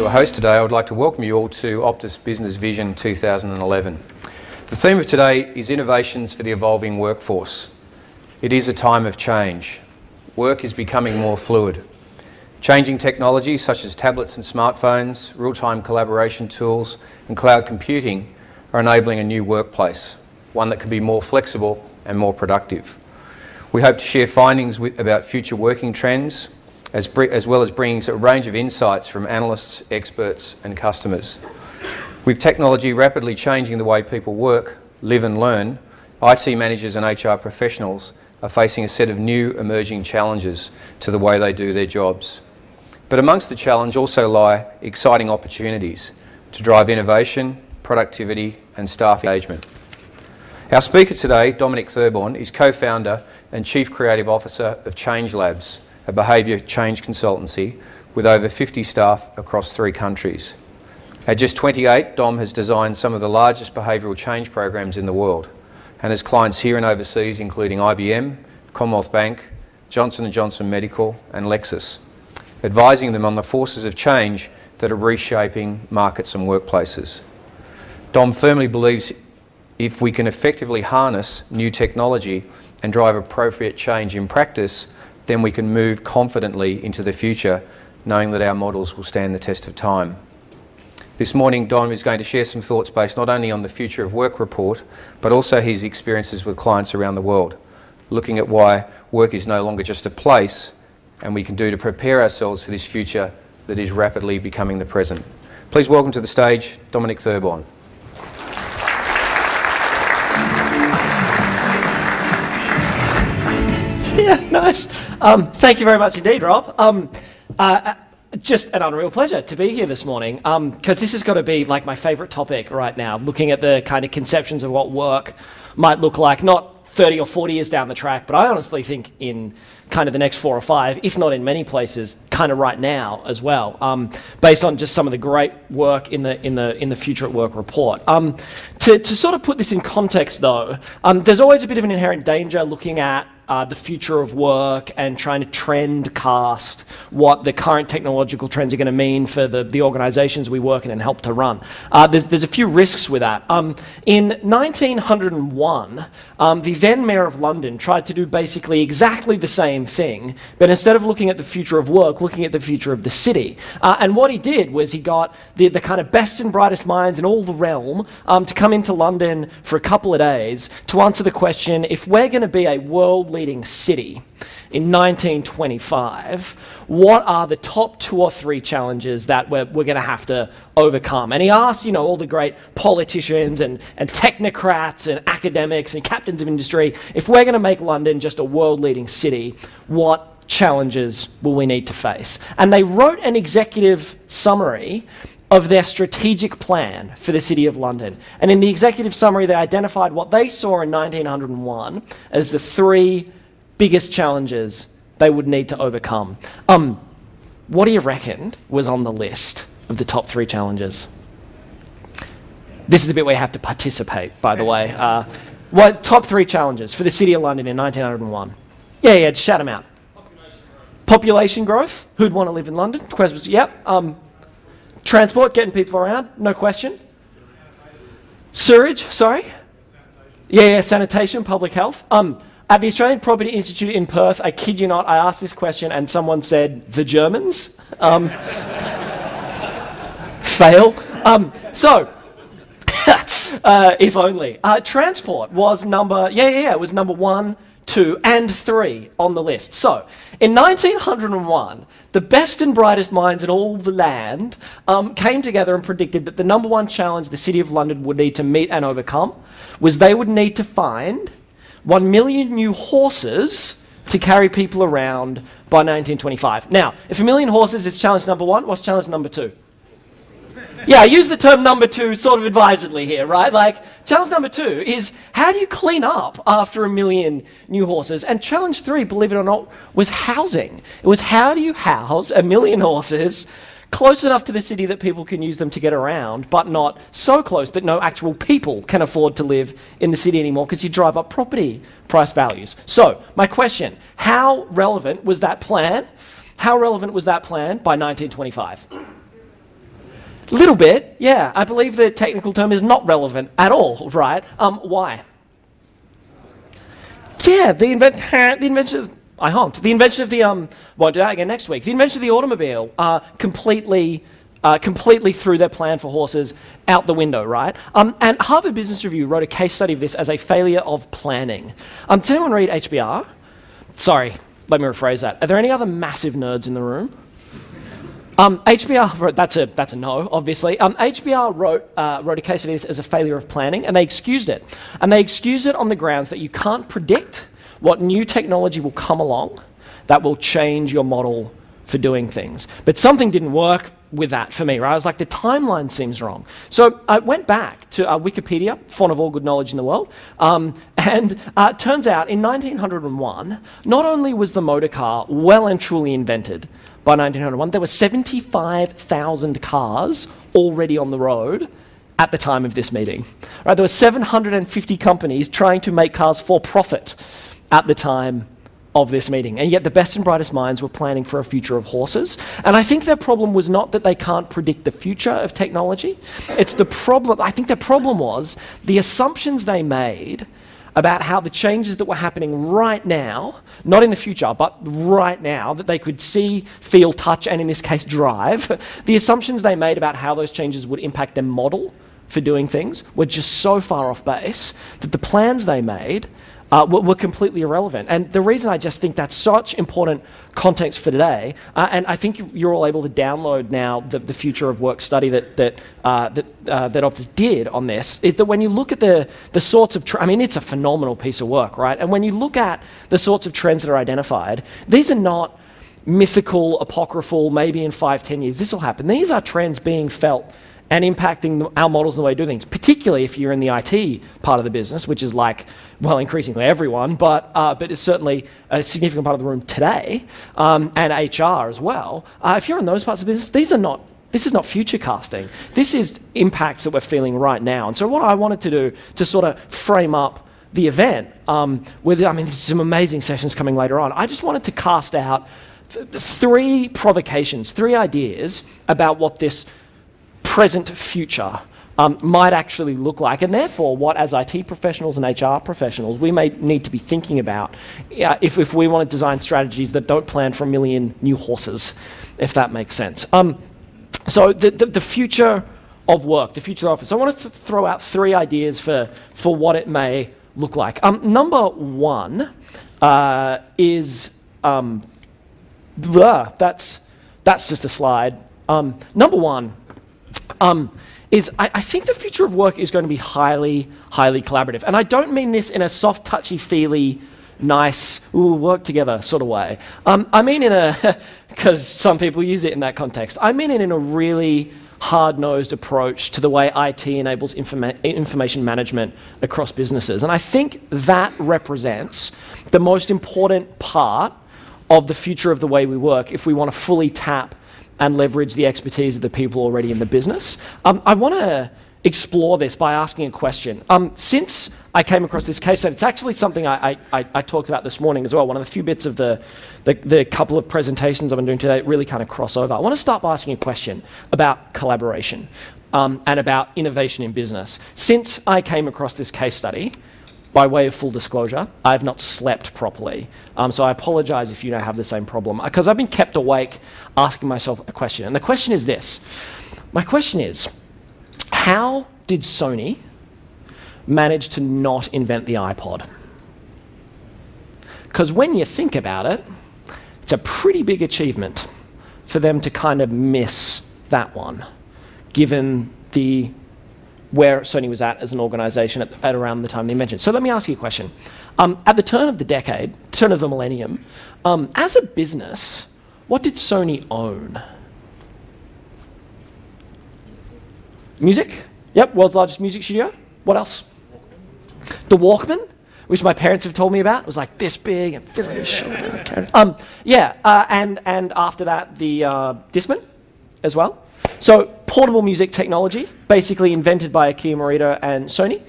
your host today, I would like to welcome you all to Optus Business Vision 2011. The theme of today is innovations for the evolving workforce. It is a time of change. Work is becoming more fluid. Changing technologies such as tablets and smartphones, real-time collaboration tools and cloud computing are enabling a new workplace, one that can be more flexible and more productive. We hope to share findings about future working trends, as well as bringing a range of insights from analysts, experts and customers. With technology rapidly changing the way people work, live and learn, IT managers and HR professionals are facing a set of new emerging challenges to the way they do their jobs. But amongst the challenge also lie exciting opportunities to drive innovation, productivity and staff engagement. Our speaker today, Dominic Thurbon, is co-founder and Chief Creative Officer of ChangeLabs, a behaviour change consultancy with over 50 staff across 3 countries. At just 28, Dom has designed some of the largest behavioural change programs in the world and has clients here and overseas including IBM, Commonwealth Bank, Johnson & Johnson Medical and Lexus, advising them on the forces of change that are reshaping markets and workplaces. Dom firmly believes if we can effectively harness new technology and drive appropriate change in practice, then we can move confidently into the future, knowing that our models will stand the test of time. This morning, Dom is going to share some thoughts based not only on the Future of Work report, but also his experiences with clients around the world, looking at why work is no longer just a place and we can do to prepare ourselves for this future that is rapidly becoming the present. Please welcome to the stage, Dominic Thurbon. Yeah, nice. Thank you very much indeed, Rob. Just an unreal pleasure to be here this morning, because this has got to be like my favourite topic right now, looking at the kind of conceptions of what work might look like, not 30 or 40 years down the track, but I honestly think in kind of the next 4 or 5, if not in many places, kind of right now as well, based on just some of the great work in the Future at Work report. To sort of put this in context though, there's always a bit of an inherent danger looking at the future of work and trying to trend cast what the current technological trends are going to mean for the organisations we work in and help to run. There's a few risks with that. In 1901, the then Mayor of London tried to do basically exactly the same thing, but instead of looking at the future of work, looking at the future of the city. And what he did was he got the kind of best and brightest minds in all the realm to come into London for a couple of days to answer the question, if we're going to be a world-leading city in 1925, what are the top 2 or 3 challenges that we're going to have to overcome? And he asked, you know, all the great politicians and technocrats and academics and captains of industry, if we're going to make London just a world-leading city, what challenges will we need to face? And they wrote an executive summary of their strategic plan for the City of London. And in the executive summary, they identified what they saw in 1901 as the 3 biggest challenges they would need to overcome. What do you reckon was on the list of the top 3 challenges? This is the bit where you have to participate, by the way. What top 3 challenges for the City of London in 1901? Yeah, just shout them out. Population growth. Who'd want to live in London? Questions? Yep. Transport, getting people around, no question. Sewage, sorry? Yeah, sanitation, public health. At the Australian Property Institute in Perth, I kid you not, I asked this question and someone said, the Germans? Fail. If only. Transport was it was number 1, 2 and 3 on the list. So, in 1901, the best and brightest minds in all the land came together and predicted that the number 1 challenge the City of London would need to meet and overcome was they would need to find 1 million new horses to carry people around by 1925. Now, if 1 million horses is challenge number 1, what's challenge number 2? Yeah, I use the term number 2 sort of advisedly here, right? Like, challenge number 2 is how do you clean up after 1 million new horses? And challenge 3, believe it or not, was housing. It was how do you house 1 million horses close enough to the city that people can use them to get around, but not so close that no actual people can afford to live in the city anymore because you drive up property price values. So, my question, how relevant was that plan? How relevant was that plan by 1925? Little bit, yeah. I believe the technical term is not relevant at all, right? Why? Yeah, the invention of, I honked. The invention of the, won't do that again next week. The invention of the automobile completely threw their plan for horses out the window, right? And Harvard Business Review wrote a case study of this as a failure of planning. Did anyone read HBR? Sorry, let me rephrase that. Are there any other massive nerds in the room? HBR wrote, that's a no, obviously. HBR wrote a case study as a failure of planning, and they excused it. And they excused it on the grounds that you can't predict what new technology will come along that will change your model for doing things. But something didn't work with that for me, right? I was like, the timeline seems wrong. So I went back to Wikipedia, font of all good knowledge in the world, and it turns out in 1901, not only was the motor car well and truly invented by 1901, there were 75,000 cars already on the road at the time of this meeting. Right? There were 750 companies trying to make cars for profit at the time of this meeting, and yet the best and brightest minds were planning for a future of horses. And I think their problem was not that they can't predict the future of technology. It's the problem, I think their problem was the assumptions they made about how the changes that were happening right now, not in the future, but right now, that they could see, feel, touch, and in this case drive, the assumptions they made about how those changes would impact their model for doing things were just so far off base that the plans they made were completely irrelevant. And the reason I just think that's such important context for today, and I think you're all able to download now the future of work study that Optus did on this, is that when you look at the sorts of, I mean, it's a phenomenal piece of work, right? And when you look at the sorts of trends that are identified, these are not mythical, apocryphal, maybe in 5-10 years this will happen. These are trends being felt and impacting our models and the way we do things, particularly if you're in the IT part of the business, which is like, well, increasingly everyone, but it's certainly a significant part of the room today, and HR as well. If you're in those parts of the business, this is not future casting. This is impacts that we're feeling right now. And so what I wanted to do to sort of frame up the event, there's some amazing sessions coming later on. I just wanted to cast out three provocations, three ideas about what this present future might actually look like, and therefore what, as IT professionals and HR professionals, we may need to be thinking about if we want to design strategies that don't plan for a million new horses, if that makes sense. So the future of work, the future of office. I want to throw out three ideas for what it may look like. Number one is, that's just a slide. Number one, is I think the future of work is going to be highly, highly collaborative. And I don't mean this in a soft, touchy-feely, nice, ooh, work together sort of way. I mean in a, because some people use it in that context, I mean it in a really hard-nosed approach to the way IT enables information management across businesses. And I think that represents the most important part of the future of the way we work if we want to fully tap and leverage the expertise of the people already in the business. I want to explore this by asking a question. Since I came across this case study, it's actually something I talked about this morning as well. One of the few bits of the couple of presentations I've been doing today that really kind of cross over. I want to start by asking a question about collaboration and about innovation in business. Since I came across this case study, by way of full disclosure, I have not slept properly. So I apologize if you don't have the same problem, because I've been kept awake asking myself a question. And the question is this. My question is, how did Sony manage to not invent the iPod? Because when you think about it, it's a pretty big achievement for them to kind of miss that one, given where Sony was at as an organization at around the time they mentioned. So let me ask you a question. At the turn of the decade, turn of the millennium, as a business, what did Sony own? Music? Yep, world's largest music studio. What else? The Walkman, which my parents have told me about. It was like this big and filling his shoulder. And after that, the Discman as well. So portable music technology, basically invented by Akira Morita and Sony.